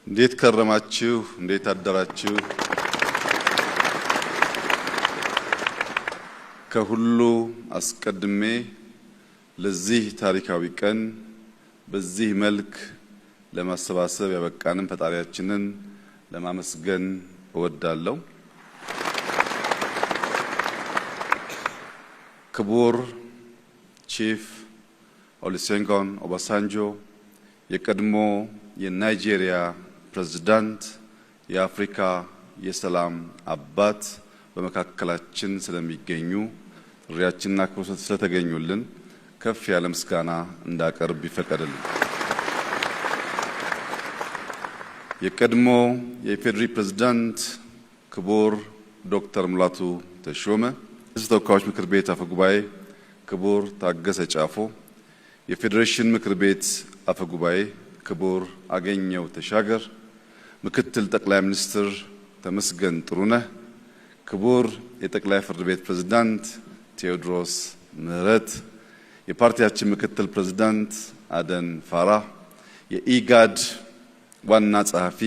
እንዴት ከረማችሁ? እንዴት አደራችሁ? ከሁሉ አስቀድሜ ለዚህ ታሪካዊ ቀን በዚህ መልክ ለማሰባሰብ ያበቃንን ፈጣሪያችንን ለማመስገን እወዳለሁ። ክቡር ቺፍ ኦሉሴጉን ኦባሳንጆ የቀድሞ የናይጄሪያ ፕሬዝዳንት የአፍሪካ የሰላም አባት በመካከላችን ስለሚገኙ ጥሪያችንና አክብሮት ስለተገኙልን ከፍ ያለ ምስጋና እንዳቀርብ ይፈቀድልኝ። የቀድሞ የኢፌዴሪ ፕሬዝዳንት ክቡር ዶክተር ሙላቱ ተሾመ፣ የሕዝብ ተወካዮች ምክር ቤት አፈ ጉባኤ ክቡር ታገሰ ጫፎ፣ የፌዴሬሽን ምክር ቤት አፈ ጉባኤ ክቡር አገኘው ተሻገር፣ ምክትል ጠቅላይ ሚኒስትር ተመስገን ጥሩነህ፣ ክቡር የጠቅላይ ፍርድ ቤት ፕሬዝዳንት ቴዎድሮስ ምህረት፣ የፓርቲያችን ምክትል ፕሬዝዳንት አደን ፋራህ፣ የኢጋድ ዋና ጸሐፊ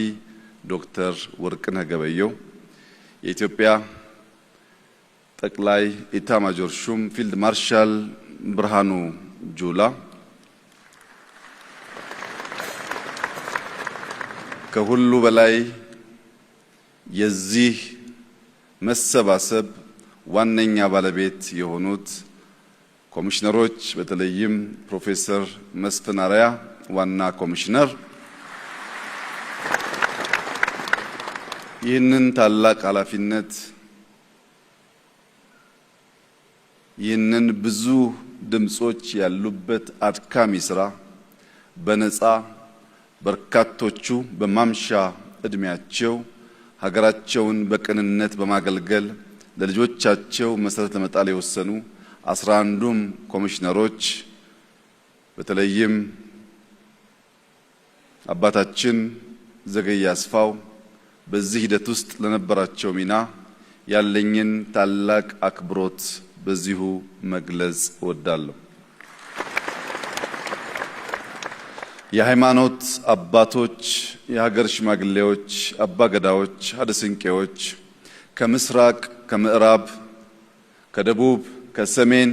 ዶክተር ወርቅነህ ገበየሁ፣ የኢትዮጵያ ጠቅላይ ኢታማጆር ሹም ፊልድ ማርሻል ብርሃኑ ጁላ፣ ከሁሉ በላይ የዚህ መሰባሰብ ዋነኛ ባለቤት የሆኑት ኮሚሽነሮች በተለይም ፕሮፌሰር መስፍን አርአያ ዋና ኮሚሽነር ይህንን ታላቅ ኃላፊነት ይህንን ብዙ ድምጾች ያሉበት አድካሚ ስራ በነፃ በርካቶቹ በማምሻ እድሜያቸው ሀገራቸውን በቅንነት በማገልገል ለልጆቻቸው መሰረት ለመጣል የወሰኑ 11ዱም ኮሚሽነሮች በተለይም አባታችን ዘገየ አስፋው በዚህ ሂደት ውስጥ ለነበራቸው ሚና ያለኝን ታላቅ አክብሮት በዚሁ መግለጽ እወዳለሁ። የሃይማኖት አባቶች፣ የሀገር ሽማግሌዎች፣ አባገዳዎች፣ ሀደስንቄዎች ከምስራቅ፣ ከምዕራብ፣ ከደቡብ፣ ከሰሜን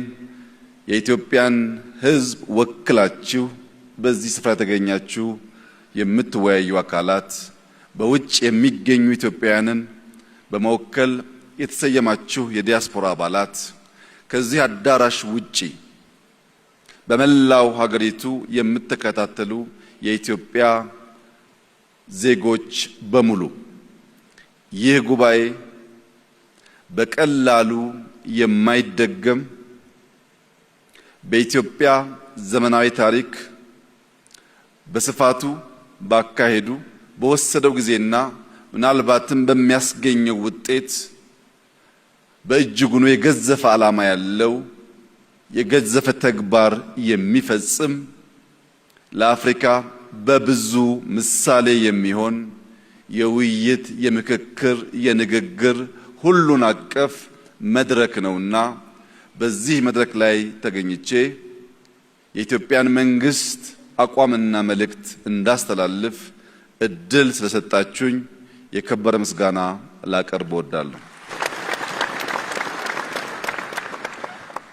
የኢትዮጵያን ሕዝብ ወክላችሁ በዚህ ስፍራ የተገኛችሁ የምትወያዩ አካላት፣ በውጭ የሚገኙ ኢትዮጵያውያንን በመወከል የተሰየማችሁ የዲያስፖራ አባላት፣ ከዚህ አዳራሽ ውጪ በመላው ሀገሪቱ የምትከታተሉ የኢትዮጵያ ዜጎች በሙሉ ይህ ጉባኤ በቀላሉ የማይደገም በኢትዮጵያ ዘመናዊ ታሪክ በስፋቱ ባካሄዱ በወሰደው ጊዜና ምናልባትም በሚያስገኘው ውጤት በእጅጉኑ የገዘፈ ዓላማ ያለው የገዘፈ ተግባር የሚፈጽም ለአፍሪካ በብዙ ምሳሌ የሚሆን የውይይት፣ የምክክር፣ የንግግር ሁሉን አቀፍ መድረክ ነውና በዚህ መድረክ ላይ ተገኝቼ የኢትዮጵያን መንግስት አቋምና መልእክት እንዳስተላልፍ እድል ስለሰጣችሁኝ የከበረ ምስጋና ላቀርብ እወዳለሁ።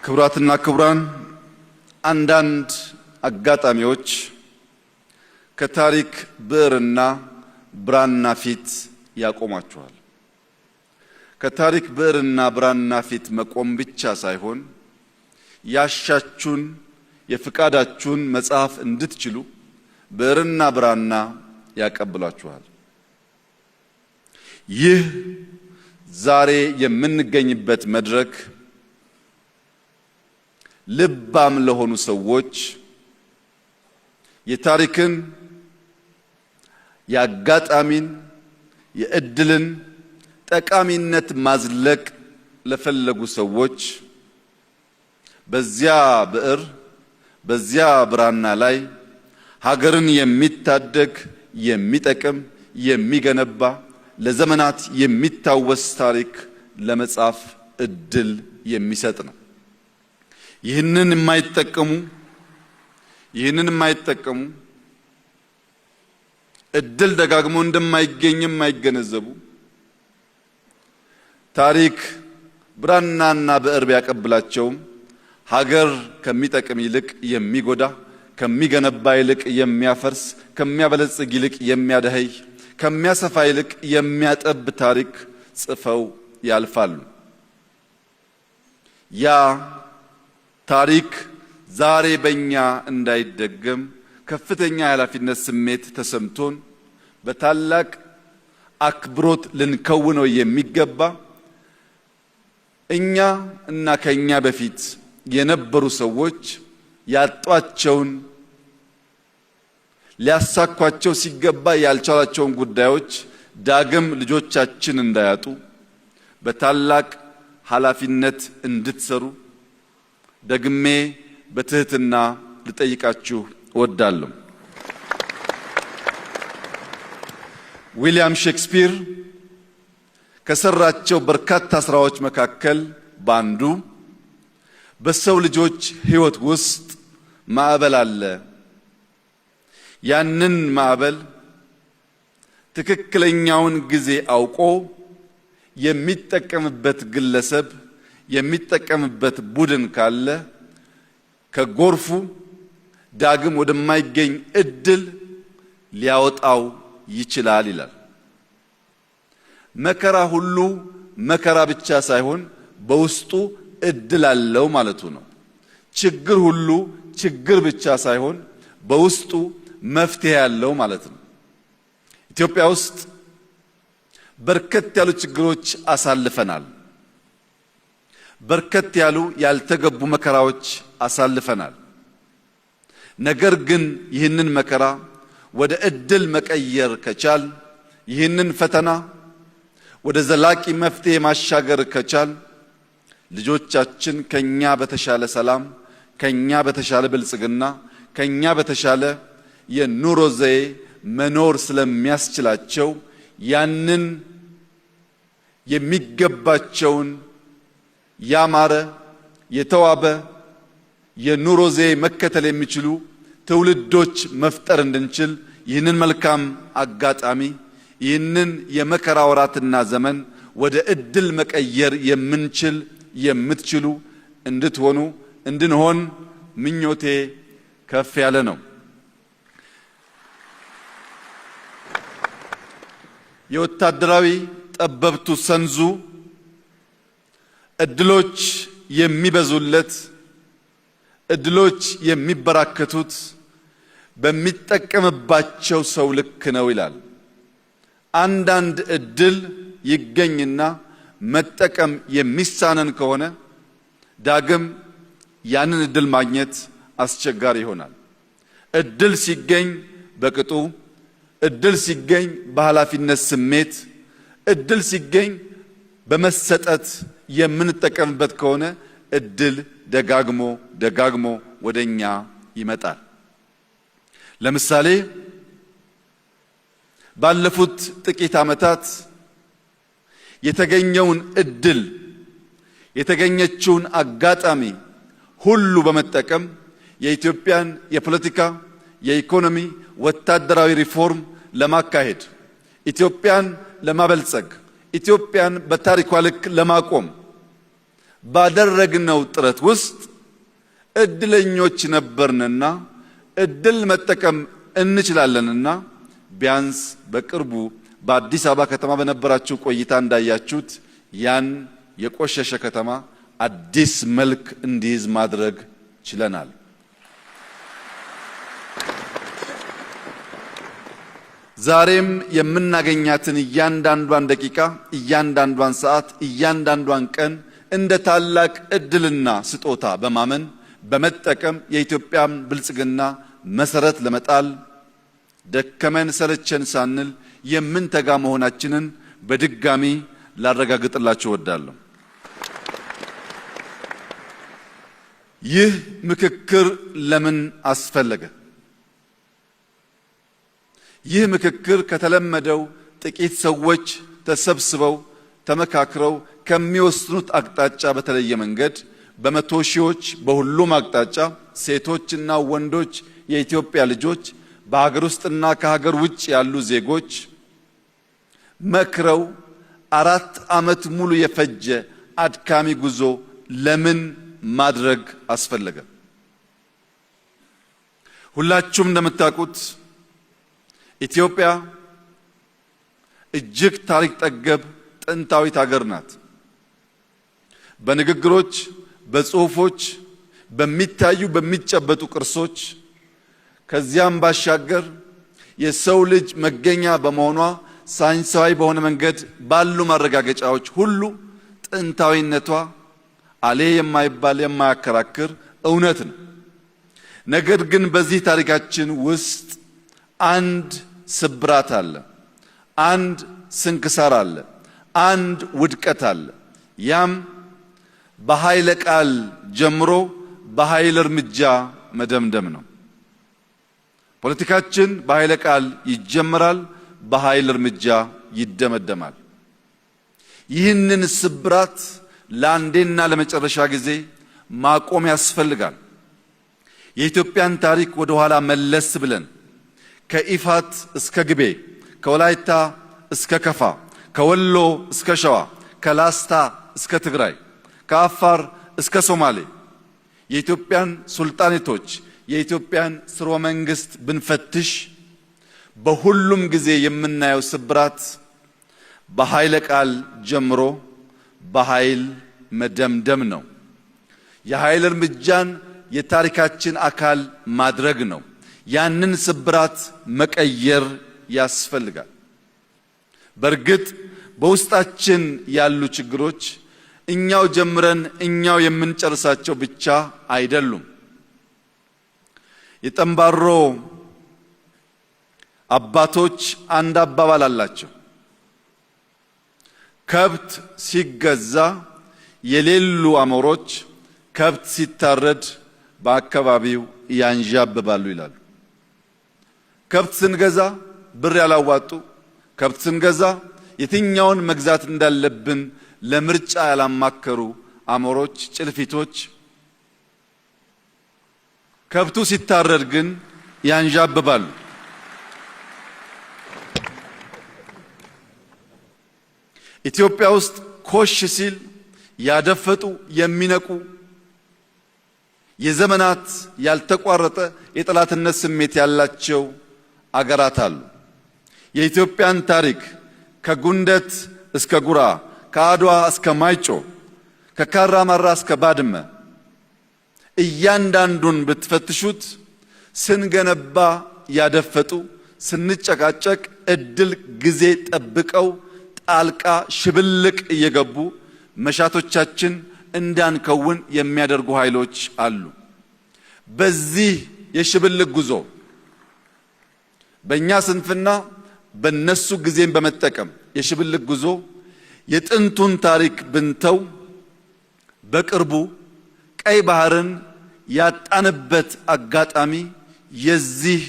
ክቡራትና ክቡራን፣ አንዳንድ አጋጣሚዎች ከታሪክ ብዕርና ብራና ፊት ያቆማችኋል። ከታሪክ ብዕርና ብራና ፊት መቆም ብቻ ሳይሆን ያሻችሁን የፍቃዳችሁን መጽሐፍ እንድትችሉ ብዕርና ብራና ያቀብላችኋል። ይህ ዛሬ የምንገኝበት መድረክ ልባም ለሆኑ ሰዎች የታሪክን፣ የአጋጣሚን፣ የእድልን ጠቃሚነት ማዝለቅ ለፈለጉ ሰዎች በዚያ ብዕር በዚያ ብራና ላይ ሀገርን የሚታደግ የሚጠቅም የሚገነባ ለዘመናት የሚታወስ ታሪክ ለመጻፍ እድል የሚሰጥ ነው። ይህንን የማይጠቀሙ እድል ደጋግሞ እንደማይገኝም የማይገነዘቡ ታሪክ ብራናና ብዕር ቢያቀብላቸውም ሀገር ከሚጠቅም ይልቅ የሚጎዳ ከሚገነባ ይልቅ የሚያፈርስ ከሚያበለጽግ ይልቅ የሚያደህይ ከሚያሰፋ ይልቅ የሚያጠብ ታሪክ ጽፈው ያልፋሉ። ያ ታሪክ ዛሬ በእኛ እንዳይደገም ከፍተኛ የኃላፊነት ስሜት ተሰምቶን በታላቅ አክብሮት ልንከውነው የሚገባ እኛ እና ከኛ በፊት የነበሩ ሰዎች ያጧቸውን ሊያሳኳቸው ሲገባ ያልቻላቸውን ጉዳዮች ዳግም ልጆቻችን እንዳያጡ በታላቅ ኃላፊነት እንድትሰሩ ደግሜ በትህትና ልጠይቃችሁ እወዳለሁ። ዊሊያም ሼክስፒር ከሰራቸው በርካታ ስራዎች መካከል ባንዱ በሰው ልጆች ሕይወት ውስጥ ማዕበል አለ። ያንን ማዕበል ትክክለኛውን ጊዜ አውቆ የሚጠቀምበት ግለሰብ የሚጠቀምበት ቡድን ካለ ከጎርፉ ዳግም ወደማይገኝ እድል ሊያወጣው ይችላል ይላል። መከራ ሁሉ መከራ ብቻ ሳይሆን በውስጡ እድል አለው ማለቱ ነው። ችግር ሁሉ ችግር ብቻ ሳይሆን በውስጡ መፍትሄ ያለው ማለት ነው። ኢትዮጵያ ውስጥ በርከት ያሉ ችግሮች አሳልፈናል። በርከት ያሉ ያልተገቡ መከራዎች አሳልፈናል። ነገር ግን ይህንን መከራ ወደ እድል መቀየር ከቻል ይህንን ፈተና ወደ ዘላቂ መፍትሄ ማሻገር ከቻል ልጆቻችን ከኛ በተሻለ ሰላም ከኛ በተሻለ ብልጽግና ከኛ በተሻለ የኑሮ ዘዬ መኖር ስለሚያስችላቸው ያንን የሚገባቸውን ያማረ የተዋበ የኑሮ ዘዬ መከተል የሚችሉ ትውልዶች መፍጠር እንድንችል ይህንን መልካም አጋጣሚ ይህንን የመከራ ወራትና ዘመን ወደ እድል መቀየር የምንችል የምትችሉ እንድንሆን ምኞቴ ከፍ ያለ ነው። የወታደራዊ ጠበብቱ ሰንዙ እድሎች የሚበዙለት እድሎች የሚበራከቱት በሚጠቀምባቸው ሰው ልክ ነው ይላል። አንዳንድ እድል ይገኝና መጠቀም የሚሳነን ከሆነ ዳግም ያንን እድል ማግኘት አስቸጋሪ ይሆናል። እድል ሲገኝ በቅጡ እድል ሲገኝ በኃላፊነት ስሜት እድል ሲገኝ በመሰጠት የምንጠቀምበት ከሆነ እድል ደጋግሞ ወደኛ ይመጣል። ለምሳሌ ባለፉት ጥቂት ዓመታት የተገኘውን እድል የተገኘችውን አጋጣሚ ሁሉ በመጠቀም የኢትዮጵያን የፖለቲካ፣ የኢኮኖሚ፣ ወታደራዊ ሪፎርም ለማካሄድ ኢትዮጵያን ለማበልጸግ ኢትዮጵያን በታሪኳ ልክ ለማቆም ባደረግነው ጥረት ውስጥ እድለኞች ነበርንና እድል መጠቀም እንችላለንና ቢያንስ በቅርቡ በአዲስ አበባ ከተማ በነበራችሁ ቆይታ እንዳያችሁት ያን የቆሸሸ ከተማ አዲስ መልክ እንዲይዝ ማድረግ ችለናል። ዛሬም የምናገኛትን እያንዳንዷን ደቂቃ፣ እያንዳንዷን ሰዓት፣ እያንዳንዷን ቀን እንደ ታላቅ እድልና ስጦታ በማመን በመጠቀም የኢትዮጵያን ብልጽግና መሰረት ለመጣል ደከመን ሰለቸን ሳንል የምንተጋ መሆናችንን በድጋሚ ላረጋግጥላችሁ እወዳለሁ። ይህ ምክክር ለምን አስፈለገ? ይህ ምክክር ከተለመደው ጥቂት ሰዎች ተሰብስበው ተመካክረው ከሚወስኑት አቅጣጫ በተለየ መንገድ በመቶ ሺዎች በሁሉም አቅጣጫ ሴቶችና ወንዶች የኢትዮጵያ ልጆች በሀገር ውስጥና ከሀገር ውጭ ያሉ ዜጎች መክረው 4 ዓመት ሙሉ የፈጀ አድካሚ ጉዞ ለምን ማድረግ አስፈለገ? ሁላችሁም እንደምታውቁት ኢትዮጵያ እጅግ ታሪክ ጠገብ ጥንታዊት ሀገር ናት። በንግግሮች፣ በጽሁፎች፣ በሚታዩ በሚጨበጡ ቅርሶች ከዚያም ባሻገር የሰው ልጅ መገኛ በመሆኗ ሳይንሳዊ በሆነ መንገድ ባሉ ማረጋገጫዎች ሁሉ ጥንታዊነቷ አሌ የማይባል የማያከራክር እውነት ነው። ነገር ግን በዚህ ታሪካችን ውስጥ አንድ ስብራት አለ፣ አንድ ስንክሳር አለ፣ አንድ ውድቀት አለ። ያም በኃይለ ቃል ጀምሮ በኃይል እርምጃ መደምደም ነው። ፖለቲካችን በኃይለ ቃል ይጀምራል፣ በኃይል እርምጃ ይደመደማል። ይህንን ስብራት ለአንዴና ለመጨረሻ ጊዜ ማቆም ያስፈልጋል። የኢትዮጵያን ታሪክ ወደ ኋላ መለስ ብለን ከኢፋት እስከ ግቤ፣ ከወላይታ እስከ ከፋ፣ ከወሎ እስከ ሸዋ፣ ከላስታ እስከ ትግራይ፣ ከአፋር እስከ ሶማሌ የኢትዮጵያን ሱልጣኔቶች የኢትዮጵያን ስርወ መንግስት ብንፈትሽ በሁሉም ጊዜ የምናየው ስብራት በኃይለ ቃል ጀምሮ በኃይል መደምደም ነው። የኃይል እርምጃን የታሪካችን አካል ማድረግ ነው። ያንን ስብራት መቀየር ያስፈልጋል። በእርግጥ በውስጣችን ያሉ ችግሮች እኛው ጀምረን እኛው የምንጨርሳቸው ብቻ አይደሉም። የጠንባሮ አባቶች አንድ አባባል አላቸው። ከብት ሲገዛ የሌሉ አሞሮች ከብት ሲታረድ በአካባቢው ያንዣብባሉ ይላሉ። ከብት ስንገዛ ብር ያላዋጡ፣ ከብት ስንገዛ የትኛውን መግዛት እንዳለብን ለምርጫ ያላማከሩ አሞሮች፣ ጭልፊቶች ከብቱ ሲታረድ ግን ያንዣብባሉ። ኢትዮጵያ ውስጥ ኮሽ ሲል ያደፈጡ የሚነቁ የዘመናት ያልተቋረጠ የጠላትነት ስሜት ያላቸው አገራት አሉ። የኢትዮጵያን ታሪክ ከጉንደት እስከ ጉራ፣ ከአድዋ እስከ ማይጮ፣ ከካራማራ እስከ ባድመ እያንዳንዱን ብትፈትሹት ስንገነባ ያደፈጡ፣ ስንጨቃጨቅ እድል ጊዜ ጠብቀው ጣልቃ ሽብልቅ እየገቡ መሻቶቻችን እንዳንከውን የሚያደርጉ ኃይሎች አሉ። በዚህ የሽብልቅ ጉዞ በእኛ ስንፍና በነሱ ጊዜን በመጠቀም የሽብልቅ ጉዞ የጥንቱን ታሪክ ብንተው በቅርቡ ቀይ ባህርን ያጣንበት አጋጣሚ የዚህ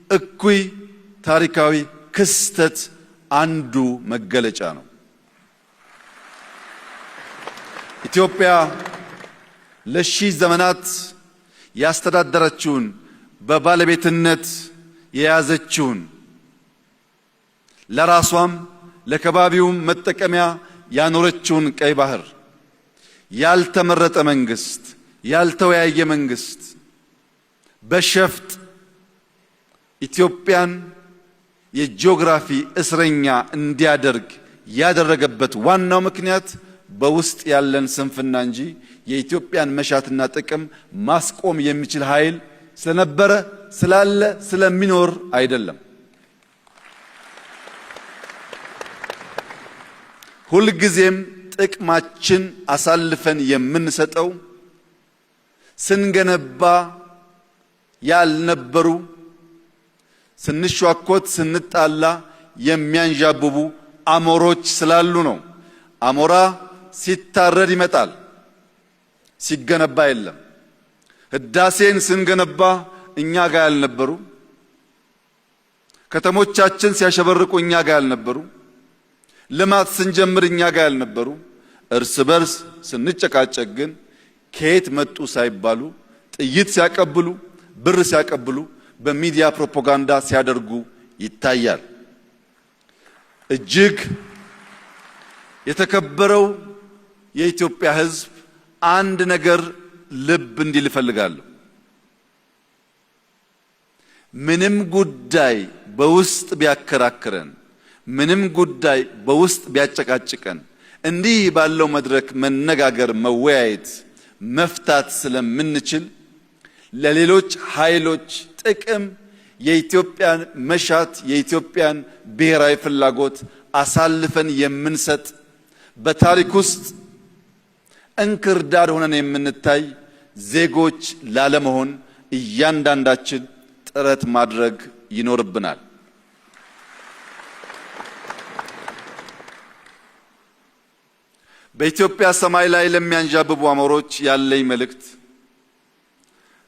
እኩይ ታሪካዊ ክስተት አንዱ መገለጫ ነው። ኢትዮጵያ ለሺህ ዘመናት ያስተዳደረችውን በባለቤትነት የያዘችውን ለራሷም ለከባቢውም መጠቀሚያ ያኖረችውን ቀይ ባህር ያልተመረጠ መንግስት፣ ያልተወያየ መንግስት በሸፍጥ ኢትዮጵያን የጂኦግራፊ እስረኛ እንዲያደርግ ያደረገበት ዋናው ምክንያት በውስጥ ያለን ስንፍና እንጂ የኢትዮጵያን መሻትና ጥቅም ማስቆም የሚችል ኃይል ስለነበረ ስላለ ስለሚኖር አይደለም። ሁልጊዜም ጥቅማችን አሳልፈን የምንሰጠው ስንገነባ ያልነበሩ ስንሿኮት ስንጣላ የሚያንዣብቡ አሞሮች ስላሉ ነው። አሞራ ሲታረድ ይመጣል፣ ሲገነባ የለም። ህዳሴን ስንገነባ እኛ ጋር ያልነበሩ፣ ከተሞቻችን ሲያሸበርቁ እኛ ጋር ያልነበሩ፣ ልማት ስንጀምር እኛ ጋር ያልነበሩ፣ እርስ በርስ ስንጨቃጨቅ ግን ከየት መጡ ሳይባሉ ጥይት ሲያቀብሉ፣ ብር ሲያቀብሉ፣ በሚዲያ ፕሮፓጋንዳ ሲያደርጉ ይታያል። እጅግ የተከበረው የኢትዮጵያ ሕዝብ አንድ ነገር ልብ እንዲል እፈልጋለሁ። ምንም ጉዳይ በውስጥ ቢያከራክረን፣ ምንም ጉዳይ በውስጥ ቢያጨቃጭቀን፣ እንዲህ ባለው መድረክ መነጋገር፣ መወያየት፣ መፍታት ስለምንችል ለሌሎች ኃይሎች ጥቅም የኢትዮጵያን መሻት፣ የኢትዮጵያን ብሔራዊ ፍላጎት አሳልፈን የምንሰጥ፣ በታሪክ ውስጥ እንክርዳድ ሆነን የምንታይ ዜጎች ላለመሆን እያንዳንዳችን ጥረት ማድረግ ይኖርብናል። በኢትዮጵያ ሰማይ ላይ ለሚያንዣብቡ አሞሮች ያለኝ መልእክት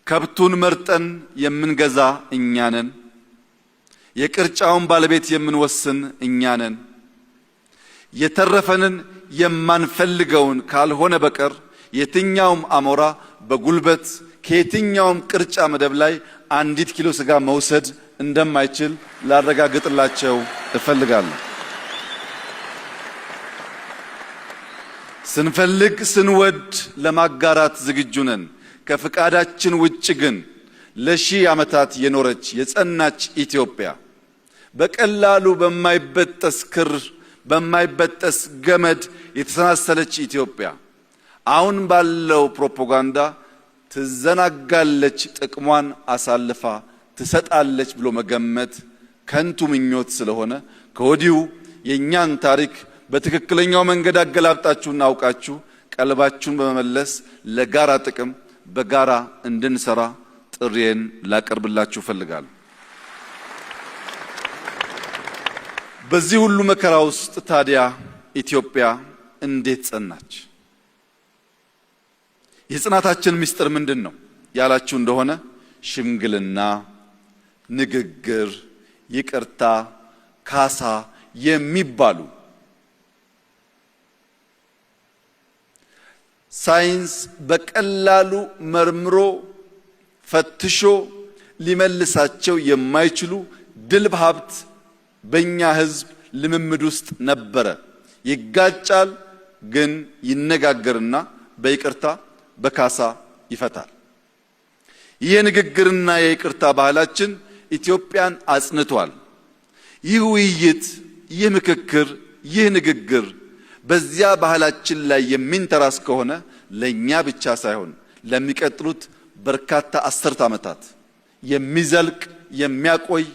ከብቱን መርጠን የምንገዛ እኛ ነን። የቅርጫውን ባለቤት የምንወስን እኛ ነን። የተረፈንን የማንፈልገውን ካልሆነ በቀር የትኛውም አሞራ በጉልበት ከየትኛውም ቅርጫ መደብ ላይ አንዲት ኪሎ ስጋ መውሰድ እንደማይችል ላረጋግጥላቸው እፈልጋለሁ። ስንፈልግ ስንወድ ለማጋራት ዝግጁ ነን። ከፍቃዳችን ውጭ ግን ለሺህ ዓመታት የኖረች የጸናች ኢትዮጵያ፣ በቀላሉ በማይበጠስ ክር በማይበጠስ ገመድ የተሰናሰለች ኢትዮጵያ አሁን ባለው ፕሮፓጋንዳ ትዘናጋለች፣ ጥቅሟን አሳልፋ ትሰጣለች ብሎ መገመት ከንቱ ምኞት ስለሆነ ከወዲሁ የእኛን ታሪክ በትክክለኛው መንገድ አገላብጣችሁና አውቃችሁ ቀልባችሁን በመመለስ ለጋራ ጥቅም በጋራ እንድንሰራ ጥሪዬን ላቀርብላችሁ እፈልጋለሁ። በዚህ ሁሉ መከራ ውስጥ ታዲያ ኢትዮጵያ እንዴት ጸናች? የጽናታችን ምስጢር ምንድን ነው ያላችሁ እንደሆነ ሽምግልና፣ ንግግር፣ ይቅርታ፣ ካሳ የሚባሉ ሳይንስ በቀላሉ መርምሮ ፈትሾ ሊመልሳቸው የማይችሉ ድልብ ሀብት በእኛ ሕዝብ ልምምድ ውስጥ ነበረ። ይጋጫል፣ ግን ይነጋገርና በይቅርታ በካሳ ይፈታል። ይህ ንግግርና የይቅርታ ባህላችን ኢትዮጵያን አጽንቷል። ይህ ውይይት፣ ይህ ምክክር፣ ይህ ንግግር በዚያ ባህላችን ላይ የሚንተራስ ከሆነ ለኛ ብቻ ሳይሆን ለሚቀጥሉት በርካታ አስርት ዓመታት የሚዘልቅ የሚያቆይ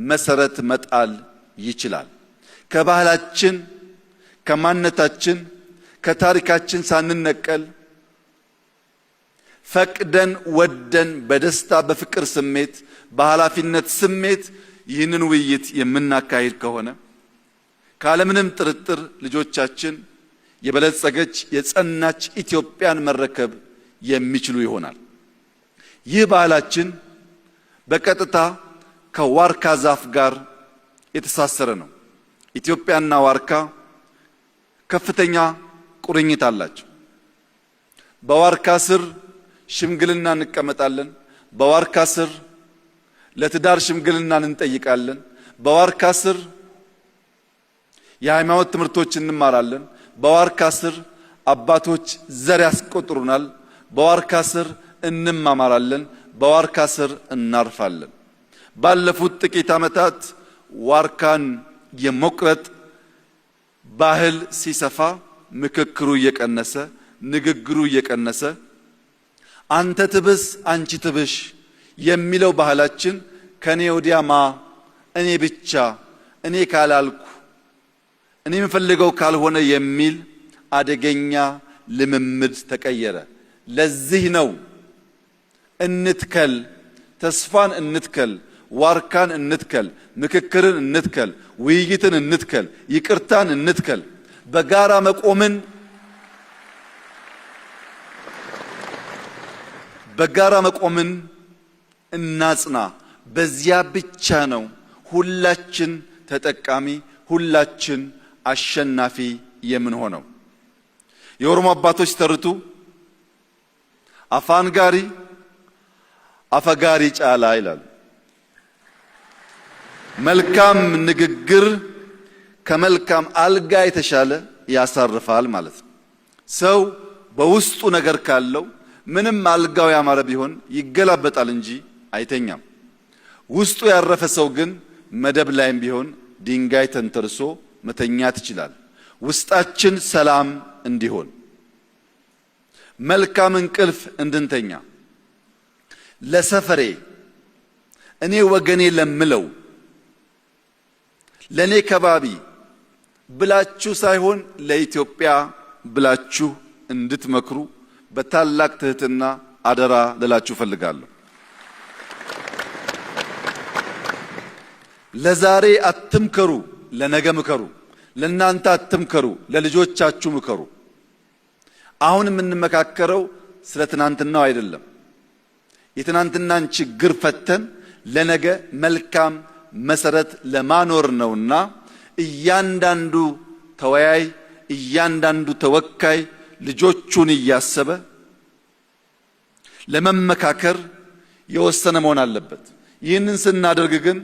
መሰረት መጣል ይችላል። ከባህላችን፣ ከማንነታችን፣ ከታሪካችን ሳንነቀል ፈቅደን ወደን በደስታ በፍቅር ስሜት በኃላፊነት ስሜት ይህንን ውይይት የምናካሂድ ከሆነ ካለምንም ጥርጥር ልጆቻችን የበለጸገች የጸናች ኢትዮጵያን መረከብ የሚችሉ ይሆናል። ይህ ባህላችን በቀጥታ ከዋርካ ዛፍ ጋር የተሳሰረ ነው። ኢትዮጵያና ዋርካ ከፍተኛ ቁርኝት አላቸው። በዋርካ ስር ሽምግልና እንቀመጣለን። በዋርካ ስር ለትዳር ሽምግልናን እንጠይቃለን። በዋርካ ስር የሃይማኖት ትምህርቶች እንማራለን። በዋርካ ስር አባቶች ዘር ያስቆጥሩናል። በዋርካ ስር እንማማራለን። በዋርካ ስር እናርፋለን። ባለፉት ጥቂት ዓመታት ዋርካን የመቁረጥ ባህል ሲሰፋ ምክክሩ እየቀነሰ ንግግሩ እየቀነሰ አንተ ትብስ አንቺ ትብሽ የሚለው ባህላችን ከኔ ወዲያማ እኔ ብቻ እኔ ካላልኩ እኔ የምፈልገው ካልሆነ የሚል አደገኛ ልምምድ ተቀየረ። ለዚህ ነው እንትከል፣ ተስፋን እንትከል፣ ዋርካን እንትከል፣ ምክክርን እንትከል፣ ውይይትን እንትከል፣ ይቅርታን እንትከል፣ በጋራ መቆምን በጋራ መቆምን እናጽና። በዚያ ብቻ ነው ሁላችን ተጠቃሚ፣ ሁላችን አሸናፊ የምንሆነው። የኦሮሞ አባቶች ተርቱ አፋን ጋሪ አፈጋሪ ጫላ ይላል። መልካም ንግግር ከመልካም አልጋ የተሻለ ያሳርፋል ማለት ነው። ሰው በውስጡ ነገር ካለው ምንም አልጋው ያማረ ቢሆን ይገላበጣል እንጂ አይተኛም። ውስጡ ያረፈ ሰው ግን መደብ ላይም ቢሆን ድንጋይ ተንተርሶ መተኛት ይችላል። ውስጣችን ሰላም እንዲሆን መልካም እንቅልፍ እንድንተኛ ለሰፈሬ እኔ ወገኔ ለምለው ለኔ ከባቢ ብላችሁ ሳይሆን ለኢትዮጵያ ብላችሁ እንድትመክሩ በታላቅ ትህትና አደራ ልላችሁ ፈልጋለሁ። ለዛሬ አትምከሩ፣ ለነገ ምከሩ። ለናንተ አትምከሩ፣ ለልጆቻችሁ ምከሩ። አሁን የምንመካከረው ስለ ትናንትናው አይደለም። የትናንትናን ችግር ፈተን ለነገ መልካም መሰረት ለማኖር ነውና እያንዳንዱ ተወያይ፣ እያንዳንዱ ተወካይ ልጆቹን እያሰበ ለመመካከር የወሰነ መሆን አለበት። ይህንን ስናደርግ ግን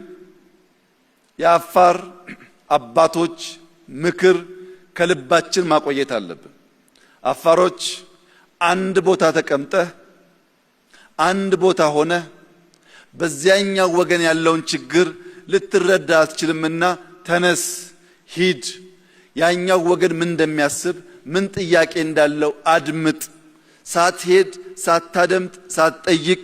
የአፋር አባቶች ምክር ከልባችን ማቆየት አለብን። አፋሮች አንድ ቦታ ተቀምጠህ አንድ ቦታ ሆነ በዚያኛው ወገን ያለውን ችግር ልትረዳ አትችልምና ተነስ፣ ሂድ፣ ያኛው ወገን ምን እንደሚያስብ ምን ጥያቄ እንዳለው አድምጥ። ሳትሄድ ሳታደምጥ ሳትጠይቅ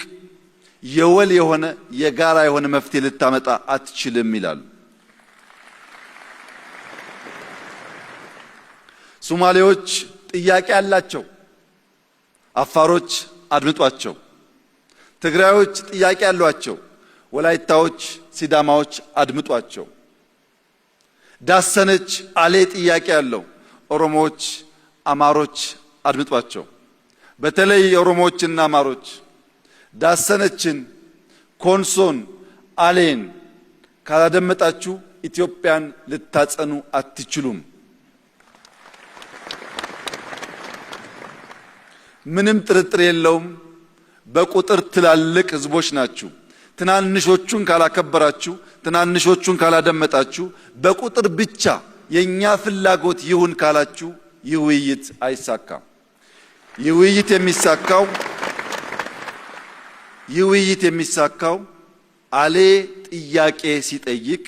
የወል የሆነ የጋራ የሆነ መፍትሄ ልታመጣ አትችልም ይላሉ። ሶማሌዎች ጥያቄ አላቸው፣ አፋሮች አድምጧቸው። ትግራዮች ጥያቄ አሏቸው፣ ወላይታዎች ሲዳማዎች አድምጧቸው። ዳሰነች አሌ ጥያቄ ያለው፣ ኦሮሞዎች አማሮች አድምጧቸው። በተለይ ኦሮሞዎችና አማሮች ዳሰነችን፣ ኮንሶን፣ አሌን ካላደመጣችሁ ኢትዮጵያን ልታጸኑ አትችሉም። ምንም ጥርጥር የለውም። በቁጥር ትላልቅ ህዝቦች ናችሁ። ትናንሾቹን ካላከበራችሁ፣ ትናንሾቹን ካላደመጣችሁ፣ በቁጥር ብቻ የኛ ፍላጎት ይሁን ካላችሁ ይህ ውይይት አይሳካም። ይህ ውይይት የሚሳካው አሌ ጥያቄ ሲጠይቅ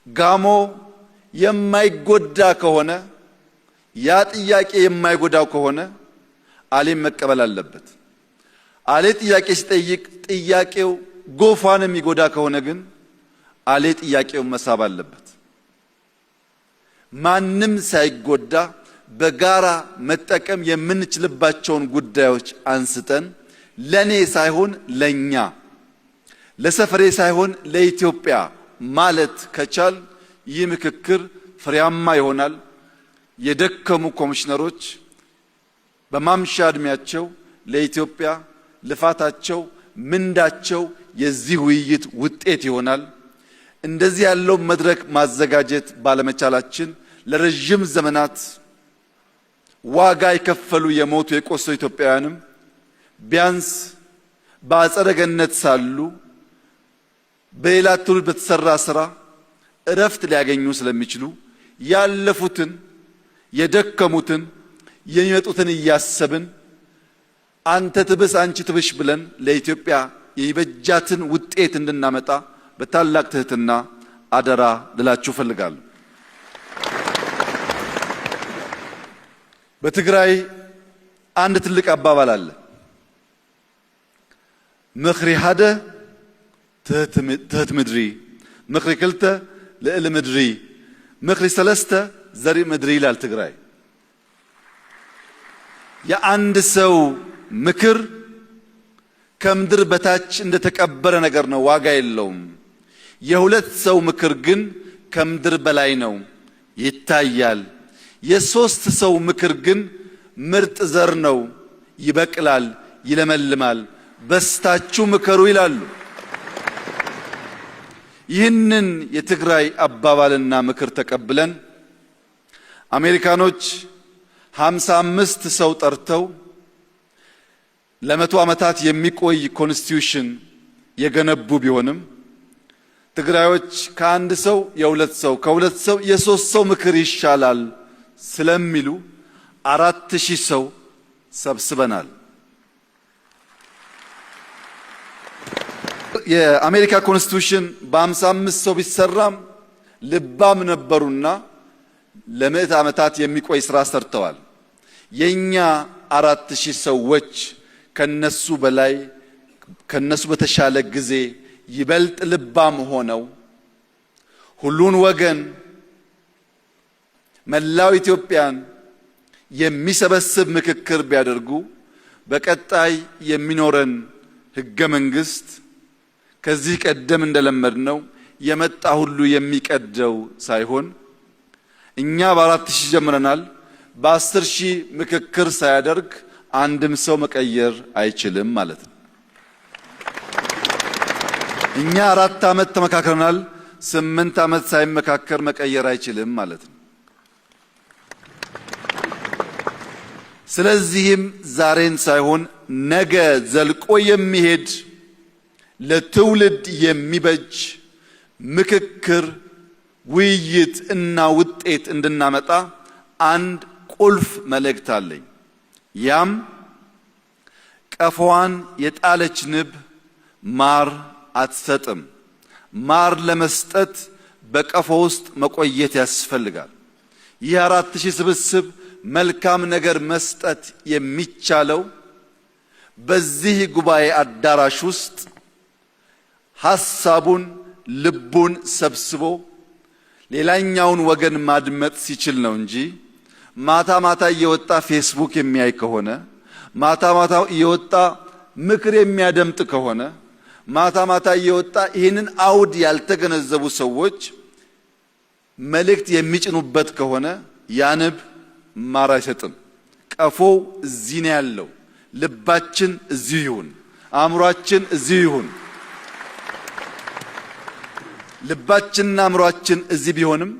ጋሞ የማይጎዳ ከሆነ ያ ጥያቄ የማይጎዳው ከሆነ አሌም መቀበል አለበት። አሌ ጥያቄ ሲጠይቅ ጥያቄው ጎፋን የሚጎዳ ከሆነ ግን አሌ ጥያቄውን መሳብ አለበት። ማንም ሳይጎዳ በጋራ መጠቀም የምንችልባቸውን ጉዳዮች አንስተን ለኔ ሳይሆን ለኛ፣ ለሰፈሬ ሳይሆን ለኢትዮጵያ ማለት ከቻል ይህ ምክክር ፍሬያማ ይሆናል። የደከሙ ኮሚሽነሮች በማምሻ እድሜያቸው ለኢትዮጵያ ልፋታቸው ምንዳቸው የዚህ ውይይት ውጤት ይሆናል። እንደዚህ ያለው መድረክ ማዘጋጀት ባለመቻላችን ለረጅም ዘመናት ዋጋ የከፈሉ የሞቱ የቆሰሉ ኢትዮጵያውያንም ቢያንስ በአጸደ ገነት ሳሉ በሌላ ትውልድ በተሰራ ስራ እረፍት ሊያገኙ ስለሚችሉ ያለፉትን የደከሙትን የሚመጡትን እያሰብን አንተ ትብስ አንቺ ትብሽ ብለን ለኢትዮጵያ የበጃትን ውጤት እንድናመጣ በታላቅ ትህትና አደራ ልላችሁ ፈልጋለሁ። በትግራይ አንድ ትልቅ አባባል አለ። ምኽሪ ሓደ ትህት ምድሪ፣ ምኽሪ ክልተ ልዕሊ ምድሪ፣ ምኽሪ ሰለስተ ዘሪ ምድሪ ይላል ትግራይ። የአንድ ሰው ምክር ከምድር በታች እንደተቀበረ ነገር ነው፣ ዋጋ የለውም። የሁለት ሰው ምክር ግን ከምድር በላይ ነው፣ ይታያል። የሶስት ሰው ምክር ግን ምርጥ ዘር ነው፣ ይበቅላል፣ ይለመልማል፣ በስታችሁ ምከሩ ይላሉ። ይህንን የትግራይ አባባልና ምክር ተቀብለን አሜሪካኖች 55 ሰው ጠርተው ለ100 ዓመታት የሚቆይ ኮንስቲቱሽን የገነቡ ቢሆንም ትግራዮች ከአንድ ሰው የሁለት ሰው ከሁለት ሰው የሶስት ሰው ምክር ይሻላል ስለሚሉ 4000 ሰው ሰብስበናል። የአሜሪካ ኮንስቲቱሽን በ55 ሰው ቢሰራም ልባም ነበሩና ለ100 ዓመታት የሚቆይ ስራ ሰርተዋል። የኛ 4000 ሰዎች ከነሱ በላይ ከነሱ በተሻለ ጊዜ ይበልጥ ልባም ሆነው ሁሉን ወገን መላው ኢትዮጵያን የሚሰበስብ ምክክር ቢያደርጉ በቀጣይ የሚኖረን ህገ መንግስት ከዚህ ቀደም እንደለመድነው የመጣ ሁሉ የሚቀደው ሳይሆን እኛ በ4000 ጀምረናል። በ10000 ምክክር ሳያደርግ አንድም ሰው መቀየር አይችልም ማለት ነው። እኛ 4 ዓመት ተመካክረናል። 8 ዓመት ሳይመካከር መቀየር አይችልም ማለት ነው። ስለዚህም ዛሬን ሳይሆን ነገ ዘልቆ የሚሄድ ለትውልድ የሚበጅ ምክክር፣ ውይይት እና ውጤት እንድናመጣ አንድ ቁልፍ መልእክት አለኝ። ያም ቀፎዋን የጣለች ንብ ማር አትሰጥም። ማር ለመስጠት በቀፎ ውስጥ መቆየት ያስፈልጋል። ይህ 4000 ስብስብ መልካም ነገር መስጠት የሚቻለው በዚህ ጉባኤ አዳራሽ ውስጥ ሐሳቡን ልቡን ሰብስቦ ሌላኛውን ወገን ማድመጥ ሲችል ነው እንጂ ማታ ማታ እየወጣ ፌስቡክ የሚያይ ከሆነ ማታ ማታ እየወጣ ምክር የሚያደምጥ ከሆነ ማታ ማታ እየወጣ ይህንን አውድ ያልተገነዘቡ ሰዎች መልእክት የሚጭኑበት ከሆነ ያንብ ማር አይሰጥም። ቀፎው እዚህ ነው ያለው። ልባችን እዚህ ይሁን፣ አእምሯችን እዚህ ይሁን። ልባችንና አእምሯችን እዚህ ቢሆንም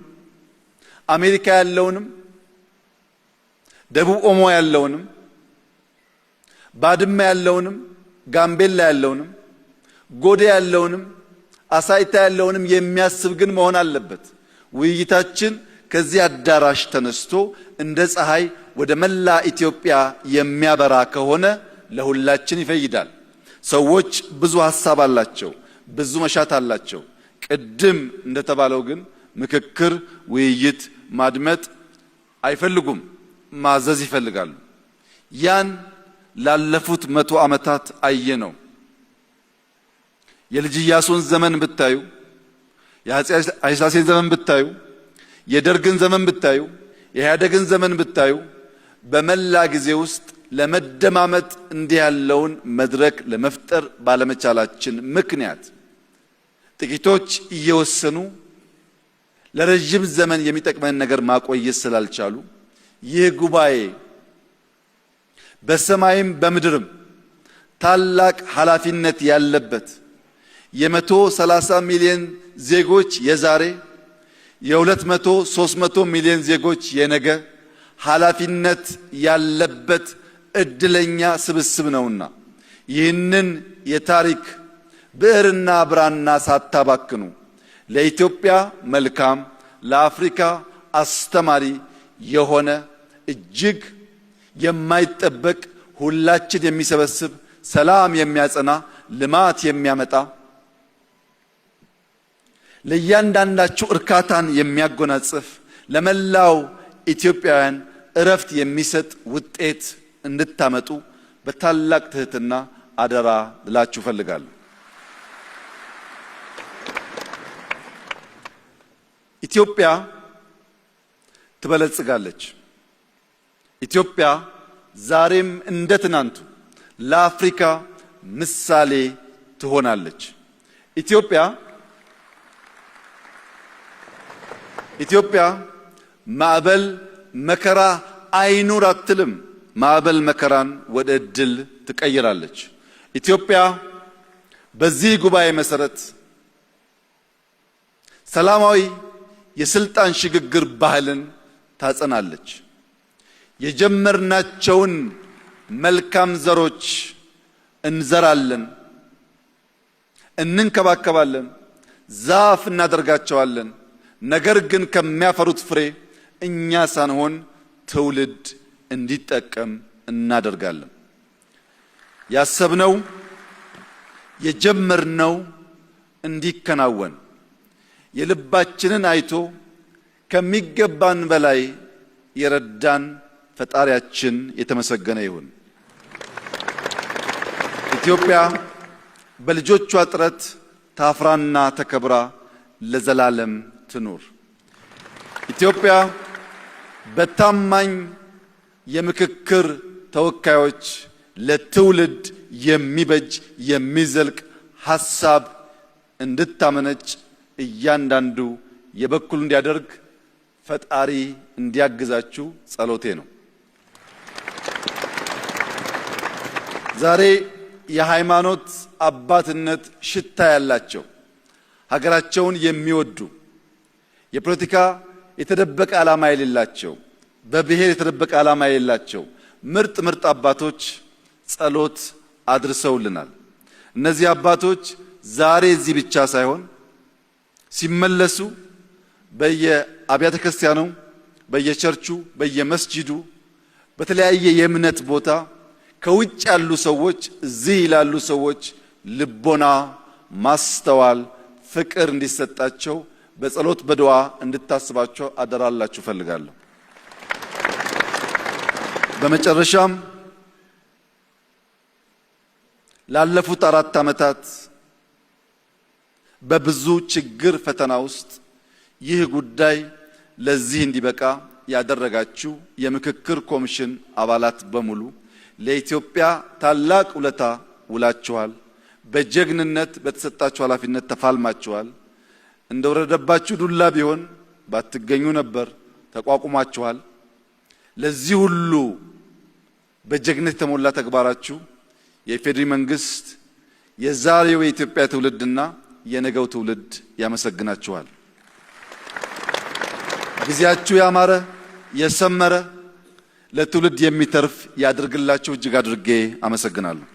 አሜሪካ ያለውንም ደቡብ ኦሞ ያለውንም ባድመ ያለውንም ጋምቤላ ያለውንም ጎዴ ያለውንም አሳይታ ያለውንም የሚያስብ ግን መሆን አለበት። ውይይታችን ከዚህ አዳራሽ ተነስቶ እንደ ፀሐይ ወደ መላ ኢትዮጵያ የሚያበራ ከሆነ ለሁላችን ይፈይዳል። ሰዎች ብዙ ሐሳብ አላቸው፣ ብዙ መሻት አላቸው። ቅድም እንደተባለው ግን ምክክር፣ ውይይት ማድመጥ አይፈልጉም፣ ማዘዝ ይፈልጋሉ። ያን ላለፉት 100 ዓመታት አየነው። የልጅ ኢያሱን ዘመን ብታዩ፣ የአፄ ኃይለሥላሴን ዘመን ብታዩ፣ የደርግን ዘመን ብታዩ፣ የኢህአዴግን ዘመን ብታዩ በመላ ጊዜ ውስጥ ለመደማመጥ እንዲህ ያለውን መድረክ ለመፍጠር ባለመቻላችን ምክንያት ጥቂቶች እየወሰኑ ለረጅም ዘመን የሚጠቅመን ነገር ማቆየት ስላልቻሉ ይህ ጉባኤ በሰማይም በምድርም ታላቅ ኃላፊነት ያለበት የ130 ሚሊዮን ዜጎች የዛሬ የ200 300 ሚሊዮን ዜጎች የነገ ኃላፊነት ያለበት እድለኛ ስብስብ ነውና ይህንን የታሪክ ብዕርና ብራና ሳታባክኑ ለኢትዮጵያ መልካም ለአፍሪካ አስተማሪ የሆነ እጅግ የማይጠበቅ ሁላችን የሚሰበስብ ሰላም የሚያጸና ልማት የሚያመጣ ለእያንዳንዳችሁ እርካታን የሚያጎናጽፍ ለመላው ኢትዮጵያውያን እረፍት የሚሰጥ ውጤት እንድታመጡ በታላቅ ትህትና አደራ ልላችሁ ፈልጋለሁ። ኢትዮጵያ ትበለጽጋለች። ኢትዮጵያ ዛሬም እንደ ትናንቱ ለአፍሪካ ምሳሌ ትሆናለች። ኢትዮጵያ ማዕበል መከራ አይኑር አትልም። ማዕበል መከራን ወደ ዕድል ትቀይራለች። ኢትዮጵያ በዚህ ጉባኤ መሰረት ሰላማዊ የስልጣን ሽግግር ባህልን ታጸናለች። የጀመርናቸውን መልካም ዘሮች እንዘራለን፣ እንንከባከባለን፣ ዛፍ እናደርጋቸዋለን። ነገር ግን ከሚያፈሩት ፍሬ እኛ ሳንሆን ትውልድ እንዲጠቀም እናደርጋለን። ያሰብነው የጀመርነው እንዲከናወን የልባችንን አይቶ ከሚገባን በላይ የረዳን ፈጣሪያችን የተመሰገነ ይሁን። ኢትዮጵያ በልጆቿ ጥረት ታፍራና ተከብራ ለዘላለም ትኑር። ኢትዮጵያ በታማኝ የምክክር ተወካዮች ለትውልድ የሚበጅ የሚዘልቅ ሐሳብ እንድታመነጭ እያንዳንዱ የበኩሉ እንዲያደርግ ፈጣሪ እንዲያግዛችሁ ጸሎቴ ነው። ዛሬ የሃይማኖት አባትነት ሽታ ያላቸው ሀገራቸውን የሚወዱ የፖለቲካ የተደበቀ ዓላማ የሌላቸው በብሔር የተደበቀ ዓላማ የሌላቸው ምርጥ አባቶች ጸሎት አድርሰውልናል። እነዚህ አባቶች ዛሬ እዚህ ብቻ ሳይሆን ሲመለሱ በየአብያተ ክርስቲያኑ፣ በየቸርቹ፣ በየመስጂዱ፣ በተለያየ የእምነት ቦታ ከውጭ ያሉ ሰዎች እዚህ ይላሉ ሰዎች ልቦና፣ ማስተዋል፣ ፍቅር እንዲሰጣቸው በጸሎት በዱዓ እንድታስባቸው አደራላችሁ ፈልጋለሁ። በመጨረሻም ላለፉት 4 ዓመታት በብዙ ችግር ፈተና ውስጥ ይህ ጉዳይ ለዚህ እንዲበቃ ያደረጋችሁ የምክክር ኮሚሽን አባላት በሙሉ ለኢትዮጵያ ታላቅ ውለታ ውላችኋል። በጀግንነት በተሰጣችሁ ኃላፊነት ተፋልማችኋል። እንደወረደባችሁ ዱላ ቢሆን ባትገኙ ነበር፣ ተቋቁማችኋል። ለዚህ ሁሉ በጀግንነት የተሞላ ተግባራችሁ የኢፌዴሪ መንግስት፣ የዛሬው የኢትዮጵያ ትውልድና የነገው ትውልድ ያመሰግናችኋል። ጊዜያችሁ ያማረ የሰመረ ለትውልድ የሚተርፍ ያድርግላችሁ። እጅግ አድርጌ አመሰግናለሁ።